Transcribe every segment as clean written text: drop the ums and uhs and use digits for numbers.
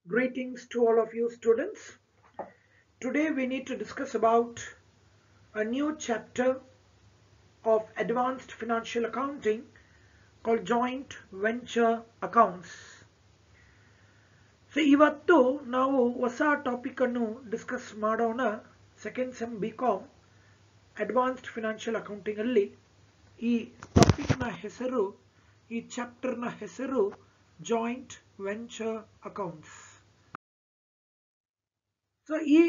Greetings to all of you students. Today we need to discuss about a new chapter of advanced financial accounting called joint venture accounts. So ಇವತ್ತು ನಾವು ಹೊಸ topic ಅನ್ನು discuss ಮಾಡೋಣ. Second sem BCom advanced financial accounting ಅಲ್ಲಿ ಈ topic ನ ಹೆಸರು, ಈ ಚಾಪ್ಟರ್ ನ ಹೆಸರು ಜಾಯಿಂಟ್ ವೆಂಚರ್ ಅಕೌಂಟ್ಸ್. ಸೊ ಈ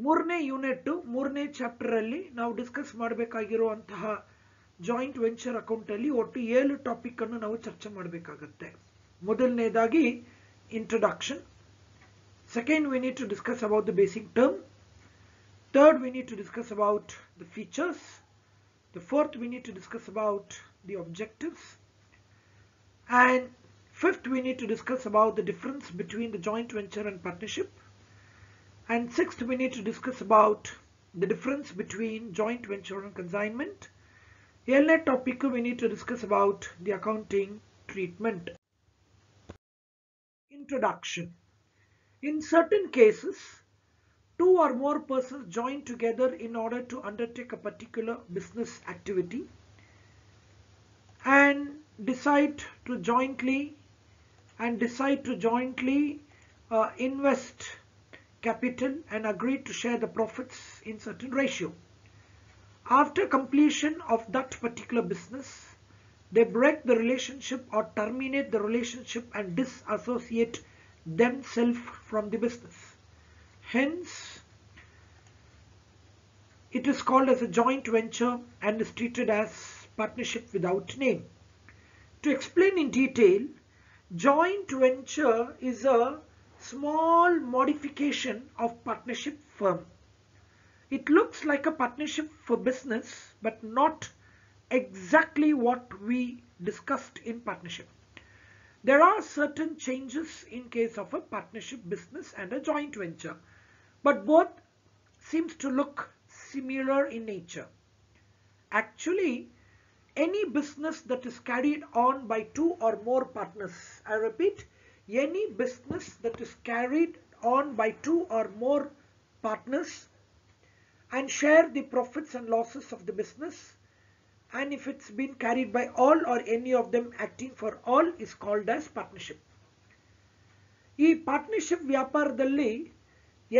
ಮೂರನೇ ಯೂನಿಟ್, ಮೂರನೇ ಚಾಪ್ಟರ್ ಅಲ್ಲಿ ನಾವು ಡಿಸ್ಕಸ್ ಮಾಡಬೇಕಾಗಿರುವಂತಹ ಜಾಯಿಂಟ್ ವೆಂಚರ್ ಅಕೌಂಟ್ ಅಲ್ಲಿ ಒಟ್ಟು 7 ಟಾಪಿಕ್ ಅನ್ನು ನಾವು ಚರ್ಚೆ ಮಾಡಬೇಕಾಗುತ್ತೆ. ಮೊದಲನೇದಾಗಿ introduction. Second, we need to discuss about the basic term. Third, we need to discuss about the features. The fourth, we need to discuss about the objectives. And fifth, we need to discuss about the difference between the joint venture and partnership. And sixth, we need to discuss about the difference between joint venture and consignment. ಏಳನೇ topic, we need to discuss about the accounting treatment. Introduction. In certain cases, two or more persons join together in order to undertake a particular business activity and decide to jointly invest capital and agree to share the profits in certain ratio. After completion of that particular business, they break the relationship or terminate the relationship and disassociate themselves from the business. Hence, it is called as a joint venture and is treated as partnership without name. To explain in detail, joint venture is a small modification of partnership firm. It looks like a partnership for business, but not exactly what we discussed in partnership. There are certain changes in case of a partnership business and a joint venture, but both seems to look similar in nature. Actually, any business that is carried on by two or more partners, I repeat, any business that is carried on by two or more partners and share the profits and losses of the business, and if it's been carried by all or any of them acting for all, is called as partnership. ಈ partnership ವ್ಯಾಪಾರದಲ್ಲಿ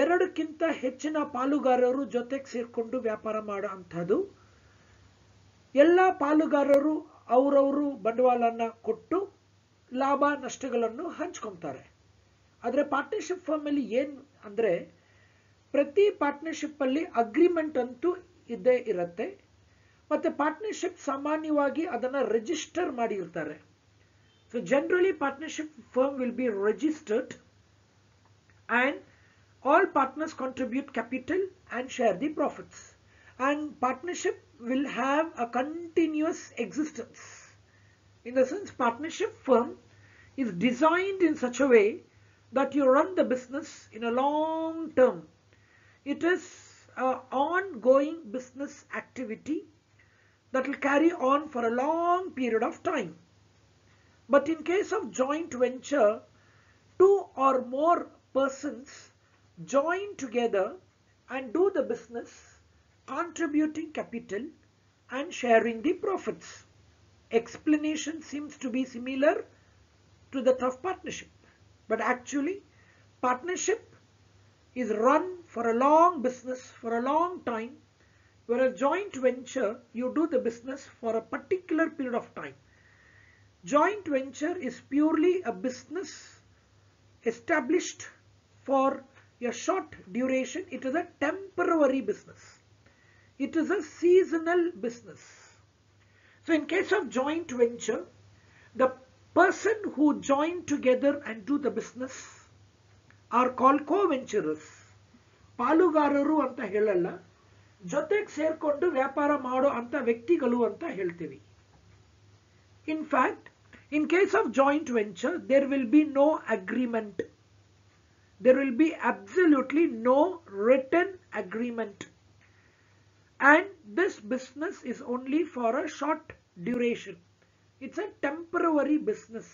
ಎರಡಕ್ಕಿಂತ ಹೆಚ್ಚಿನ ಪಾಲುಗಾರರು ಜೊತೆಗೆ ಸೇರ್ಕೊಂಡು ವ್ಯಾಪಾರ ಮಾಡೋ ಅಂಥದ್ದು. ಎಲ್ಲ ಪಾಲುಗಾರರು ಅವರವರು ಬಂಡವಾಳನ ಕೊಟ್ಟು ಲಾಭ ನಷ್ಟಗಳನ್ನು ಹಂಚ್ಕೊತಾರೆ. ಆದರೆ ಪಾರ್ಟ್ನರ್ಶಿಪ್ ಫರ್ಮ್ ಅಲ್ಲಿ ಏನ್ ಅಂದ್ರೆ, ಪ್ರತಿ ಪಾರ್ಟ್ನರ್ಶಿಪ್ ಅಲ್ಲಿ ಅಗ್ರಿಮೆಂಟ್ ಅಂತೂ ಇದ್ದೇ ಇರುತ್ತೆ. ಮತ್ತೆ ಪಾರ್ಟ್ನರ್ಶಿಪ್ ಸಾಮಾನ್ಯವಾಗಿ ಅದನ್ನ ರಿಜಿಸ್ಟರ್ ಮಾಡಿರ್ತಾರೆ. So generally partnership firm will be registered and all partners contribute capital and share the profits, and partnership will have a continuous existence. In the sense, partnership firm is designed in such a way that you run the business in a long term. It is an ongoing business activity that will carry on for a long period of time. But in case of joint venture, two or more persons join together and do the business, contributing capital and sharing the profits. Explanation seems to be similar to that of partnership, but actually partnership is run for a long business for a long time, whereas joint venture you do the business for a particular period of time. Joint venture is purely a business established for a short duration. It is a temporary business. It is a seasonal business. So in case of joint venture, the person who join together and do the business are called co-venturers. ಪಾಲುಗಾರರು ಅಂತ ಹೇಳಲ್ಲ, ಜೊತೆಗೆ ಸೇರ್ಕೊಂಡು ವ್ಯಾಪಾರ ಮಾಡೋ ಅಂತ ವ್ಯಕ್ತಿಗಳು ಅಂತ ಹೇಳ್ತೀವಿ. In fact, in case of joint venture, there will be no agreement. There will be absolutely no written agreement. And this business is only for a short duration. It's a temporary business.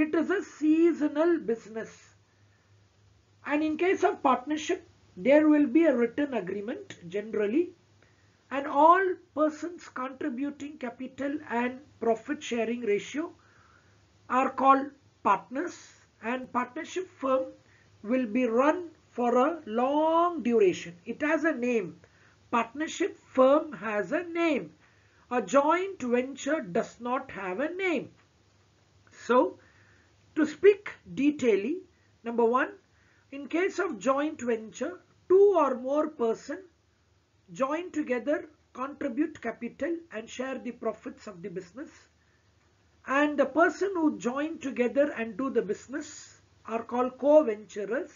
It is a seasonal business. And in case of partnership, there will be a written agreement generally, and all persons contributing capital and profit sharing ratio are called partners, and partnership firm will be run for a long duration. It has a name. Partnership firm has a name. A joint venture does not have a name. So, to speak detailedly, number one, in case of joint venture, two or more persons join together, contribute capital and share the profits of the business. And the person who join together and do the business are called co-venturers.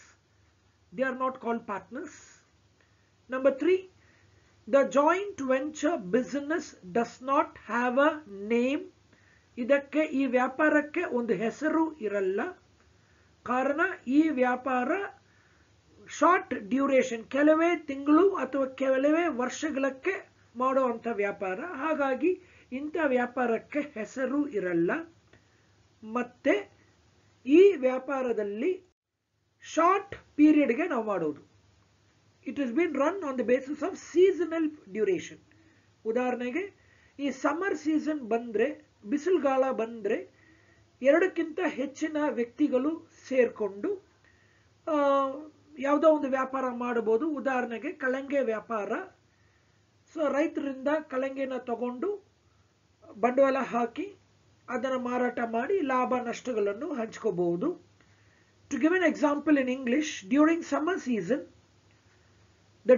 They are not called partners. Number three, the joint venture business does not have a name. ಇದಕ್ಕೆ ಈ ವ್ಯಾಪಾರಕ್ಕೆ ಒಂದು ಹೆಸರು ಇರಲ್ಲ. ಕಾರಣ ಈ ವ್ಯಾಪಾರ short duration, ಕೆಲವೇ ತಿಂಗಳು ಅಥವಾ ಕೆಲವೇ ವರ್ಷಗಳಕ್ಕೆ ಮಾಡುವಂಥ ವ್ಯಾಪಾರ. ಹಾಗಾಗಿ ಇಂಥ ವ್ಯಾಪಾರಕ್ಕೆ ಹೆಸರು ಇರಲ್ಲ. ಮತ್ತೆ ಈ ವ್ಯಾಪಾರದಲ್ಲಿ ಶಾರ್ಟ್ ಪೀರಿಯಡ್ಗೆ ನಾವು ಮಾಡೋದು. It is been run on the basis of seasonal duration. ಉದಾಹರಣೆಗೆ ಈ ಸಮ್ಮರ್ ಸೀಸನ್ ಬಂದರೆ, ಬಿಸಿಲುಗಾಲ ಬಂದರೆ ಎರಡಕ್ಕಿಂತ ಹೆಚ್ಚಿನ ವ್ಯಕ್ತಿಗಳು ಸೇರಿಕೊಂಡು ಯಾವುದೋ ಒಂದು ವ್ಯಾಪಾರ ಮಾಡಬಹುದು. ಉದಾಹರಣೆಗೆ ಕಲ್ಲಂಗಡಿ ವ್ಯಾಪಾರ. ಸೊ ರೈತರಿಂದ ಕಲ್ಲಂಗಡಿನ ತಗೊಂಡು ಬಂಡವಾಳ ಹಾಕಿ ಅದನ್ನು ಮಾರಾಟ ಮಾಡಿ ಲಾಭ ನಷ್ಟಗಳನ್ನು ಹಂಚ್ಕೋಬಹುದು. To give an example in English, during summer season, the